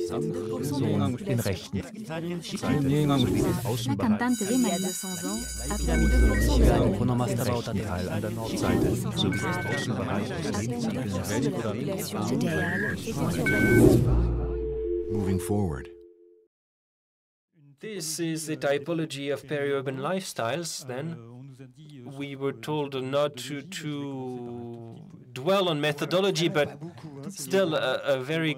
Personen den rechten Seiten sowie des Außenbereichs. Rechten Teil an der Nordseite sowie des Außenbereichs Moving forward. This is the typology of peri-urban lifestyles, then. We were told not to dwell on methodology, but still a very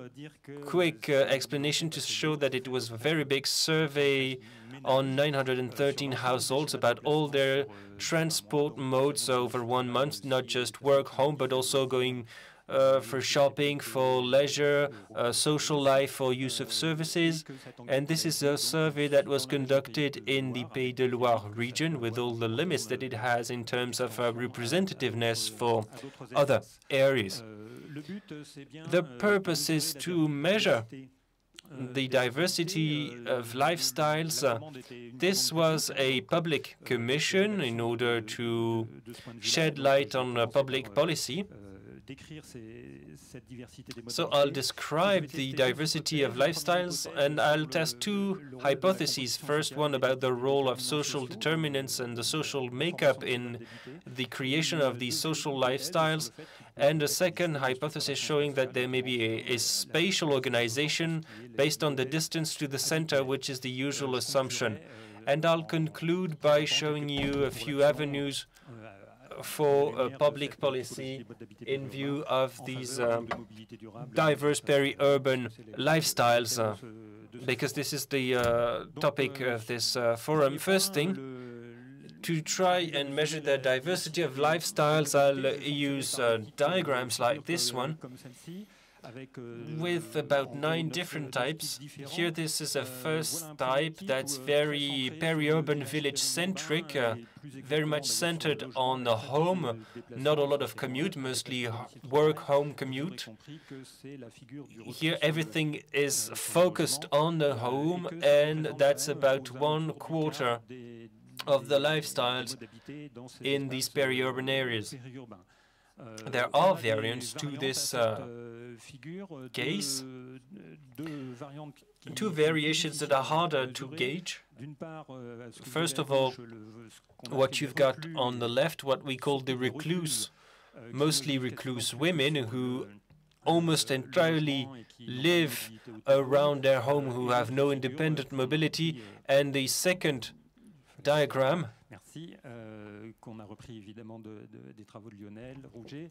quick explanation to show that it was a very big survey on 913 households about all their transport modes over 1 month, not just work, home, but also going for shopping, for leisure, social life, for use of services. And this is a survey that was conducted in the Pays de Loire region with all the limits that it has in terms of representativeness for other areas. The purpose is to measure the diversity of lifestyles. This was a public commission in order to shed light on public policy. So I'll describe the diversity of lifestyles, and I'll test two hypotheses. First one about the role of social determinants and the social makeup in the creation of these social lifestyles, and a second hypothesis showing that there may be a spatial organization based on the distance to the center, which is the usual assumption. And I'll conclude by showing you a few avenues for public policy in view of these diverse peri-urban lifestyles, because this is the topic of this forum. First thing, to try and measure the diversity of lifestyles, I'll use diagrams like this one, with about 9 different types. Here, this is a first type that's very peri-urban village-centric, very much centered on the home, not a lot of commute, mostly work-home commute. Here, everything is focused on the home, and that's about 1/4 of the lifestyles in these peri-urban areas. There are variants to this case, 2 variations that are harder to gauge. First of all, what you've got on the left, what we call the recluse, mostly recluse women who almost entirely live around their home, who have no independent mobility. And the second diagram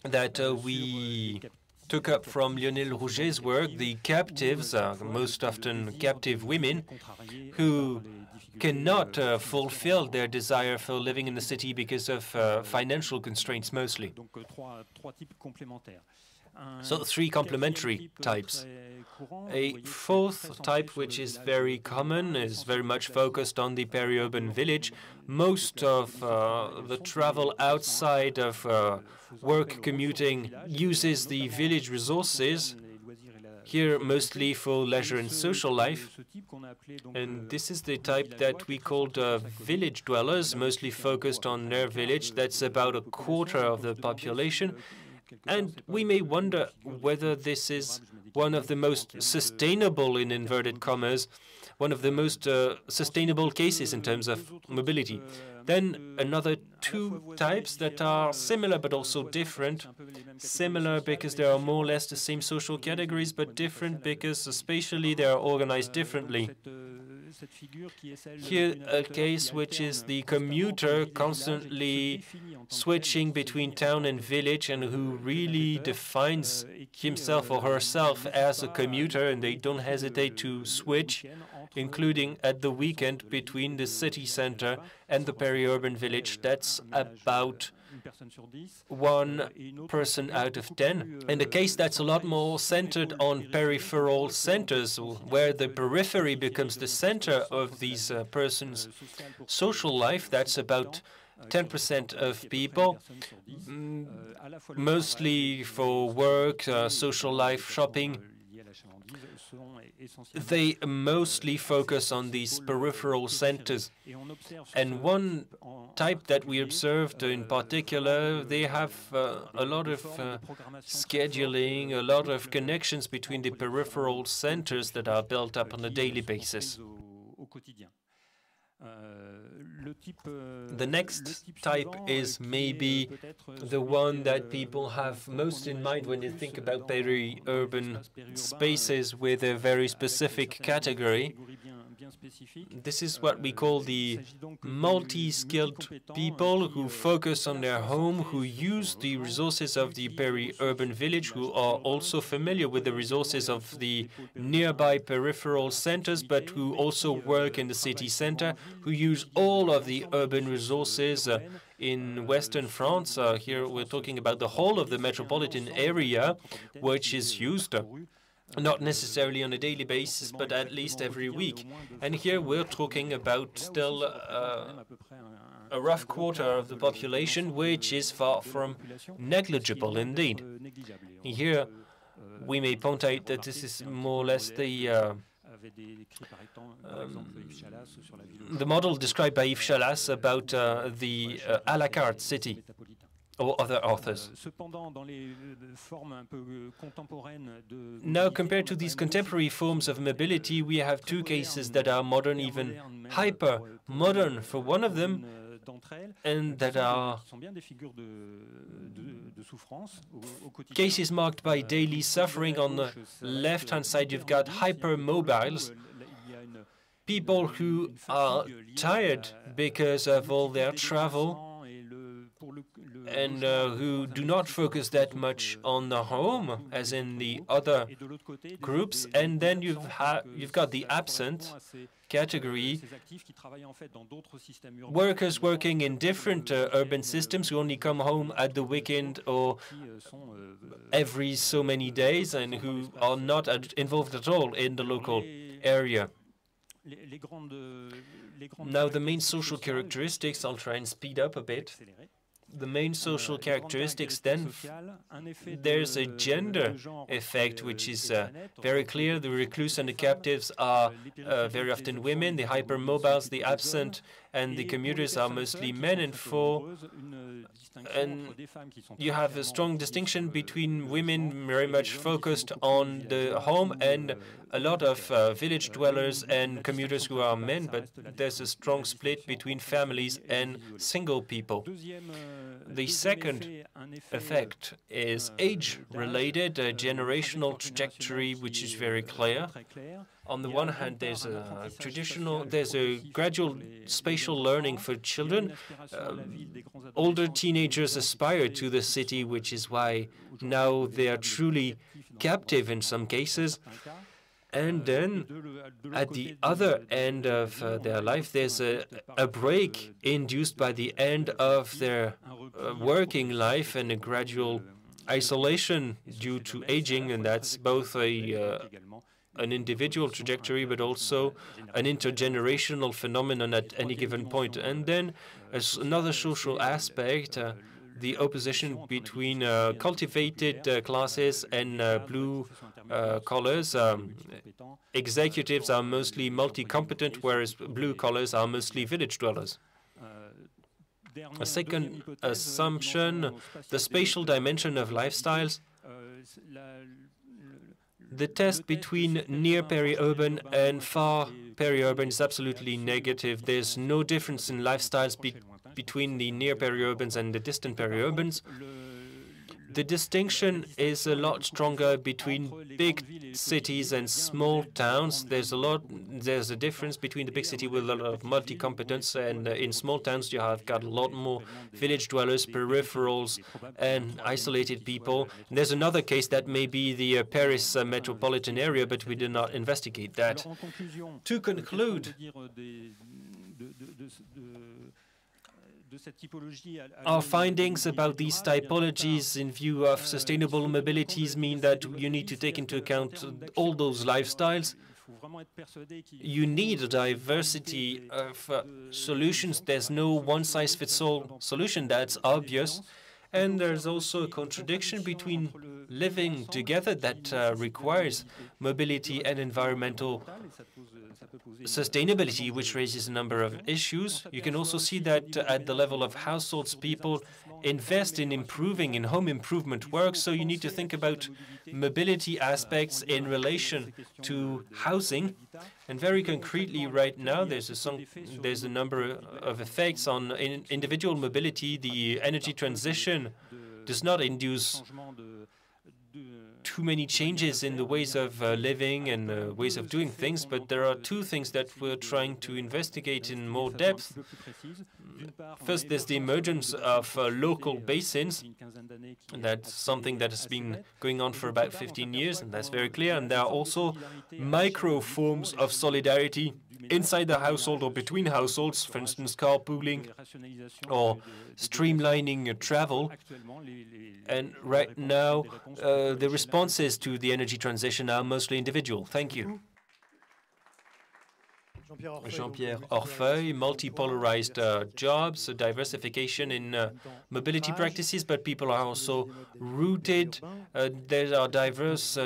that we took up from Lionel Rouget's work, the captives, most often captive women, who cannot fulfill their desire for living in the city because of financial constraints mostly. So 3 complementary types. A fourth type, which is very common, is very much focused on the peri-urban village. Most of the travel outside of work commuting uses the village resources, here mostly for leisure and social life. And this is the type that we called village dwellers, mostly focused on their village. That's about 1/4 of the population. And we may wonder whether this is one of the most sustainable, in inverted commas, one of the most sustainable cases in terms of mobility. Then another 2 types that are similar but also different. Similar because they are more or less the same social categories, but different because spatially they are organized differently. Here, a case which is the commuter constantly switching between town and village, and who really defines himself or herself as a commuter, and they don't hesitate to switch, including at the weekend, between the city center and the peri-urban village. That's about 1 person out of 10. In the case that's a lot more centered on peripheral centers, where the periphery becomes the center of these persons' social life. That's about 10% of people, mostly for work, social life, shopping, they mostly focus on these peripheral centers. And one type that we observed in particular, they have a lot of scheduling, a lot of connections between the peripheral centers that are built up on a daily basis. The next type is maybe the one that people have most in mind when they think about peri-urban spaces with a very specific category. This is what we call the multi-skilled people who focus on their home, who use the resources of the peri-urban village, who are also familiar with the resources of the nearby peripheral centers, but who also work in the city center, who use all of the urban resources in Western France. Here we're talking about the whole of the metropolitan area, which is used not necessarily on a daily basis, but at least every week. And here we're talking about still a rough quarter of the population, which is far from negligible indeed. Here we may point out that this is more or less the model described by Yves Chalas about the à la carte city, or other authors. Now, compared to these contemporary forms of mobility, we have two cases that are modern, even hyper-modern for one of them, and that are cases marked by daily suffering. On the left-hand side, you've got hypermobiles, people who are tired because of all their travel, and who do not focus that much on the home as in the other groups. And then you've got the absent category, workers working in different urban systems who only come home at the weekend or every so many days, and who are not involved at all in the local area. Now, the main social characteristics, I'll try and speed up a bit. The main social characteristics, then, there's a gender effect, which is very clear. The recluse and the captives are very often women. The hypermobiles, the absent, and the commuters are mostly men. And you have a strong distinction between women very much focused on the home and a lot of village dwellers and commuters who are men, but there's a strong split between families and single people. The second effect is age-related, a generational trajectory, which is very clear. On the one hand, there's a gradual spatial learning for children. Older teenagers aspire to the city, which is why now they are truly captive in some cases. And then, at the other end of their life, there's a break induced by the end of their working life and a gradual isolation due to aging, and that's both an individual trajectory, but also an intergenerational phenomenon at any given point. And then, as another social aspect, the opposition between cultivated classes and blue collars. Executives are mostly multi-competent, whereas blue collars are mostly village dwellers. A second assumption, the spatial dimension of lifestyles. The test between near peri-urban and far peri-urban is absolutely negative. There's no difference in lifestyles between the near peri-urbans and the distant peri-urbans. The distinction is a lot stronger between big cities and small towns. There's a difference between the big city with a lot of multi-competence, and in small towns you have got a lot more village dwellers, peripherals, and isolated people. And there's another case that may be the Paris metropolitan area, but we did not investigate that. To conclude, our findings about these typologies in view of sustainable mobilities mean that you need to take into account all those lifestyles. You need a diversity of solutions. There's no one-size-fits-all solution, that's obvious. And there's also a contradiction between living together that requires mobility and environmental sustainability, which raises a number of issues. You can also see that at the level of households, people invest in improving in home improvement work, so you need to think about mobility aspects in relation to housing. And very concretely right now, there's a number of effects on individual mobility. The energy transition does not induce too many changes in the ways of living and ways of doing things, but there are two things that we're trying to investigate in more depth. First, there's the emergence of local basins, and that's something that has been going on for about 15 years, and that's very clear. And there are also micro forms of solidarity inside the household or between households, for instance, carpooling or streamlining travel. And right now, the responses to the energy transition are mostly individual. Thank you. Jean-Pierre Orfeuille, multipolarized jobs, diversification in mobility practices, but people are also rooted. There are diverse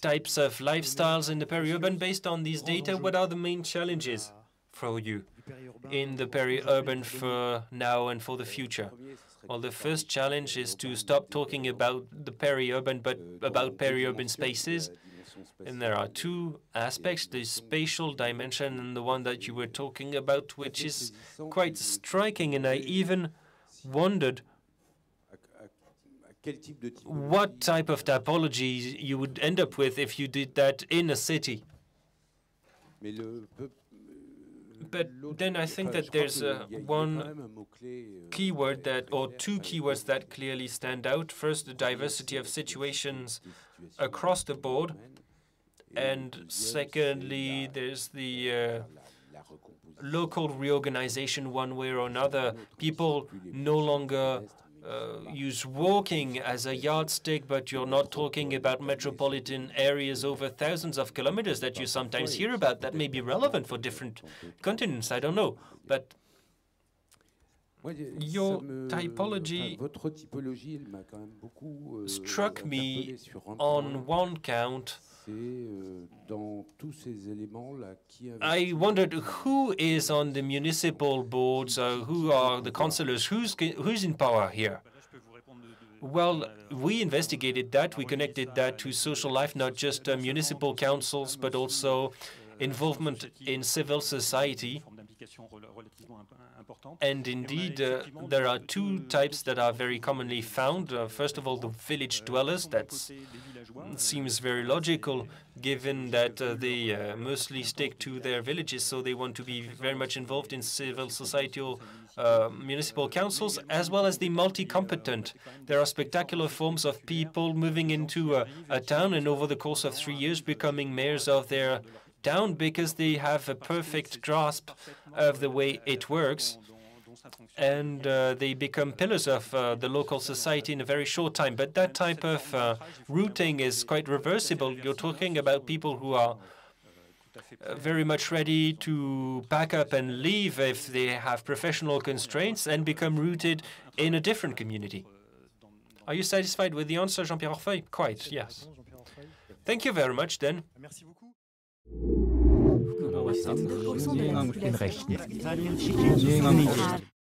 types of lifestyles in the peri-urban. Based on these data, what are the main challenges for you in the peri-urban for now and for the future? Well, the first challenge is to stop talking about the peri-urban, but about peri-urban spaces. And there are two aspects, the spatial dimension and the one that you were talking about, which is quite striking. And I even wondered what type of typology you would end up with if you did that in a city. But then I think that there's one keyword that, or two keywords that clearly stand out. First, the diversity of situations across the board. And secondly, there's the local reorganization one way or another. People no longer use walking as a yardstick, but you're not talking about metropolitan areas over thousands of kilometers that you sometimes hear about. That may be relevant for different continents, I don't know. But your typology struck me on one count. I wondered who is on the municipal boards, who are the councillors, who's in power here? Well, we investigated that. We connected that to social life, not just municipal councils, but also involvement in civil society. And indeed, there are two types that are very commonly found. First of all, the village dwellers. That seems very logical, given that they mostly stick to their villages, so they want to be very much involved in civil society or municipal councils, as well as the multi-competent. There are spectacular forms of people moving into a town and over the course of 3 years becoming mayors of their town because they have a perfect grasp of the way it works, and they become pillars of the local society in a very short time. But that type of routing is quite reversible. You're talking about people who are very much ready to pack up and leave if they have professional constraints and become rooted in a different community. Are you satisfied with the answer, Jean-Pierre Orfeuille? Quite, yes. Thank you very much, then. Den Rechten.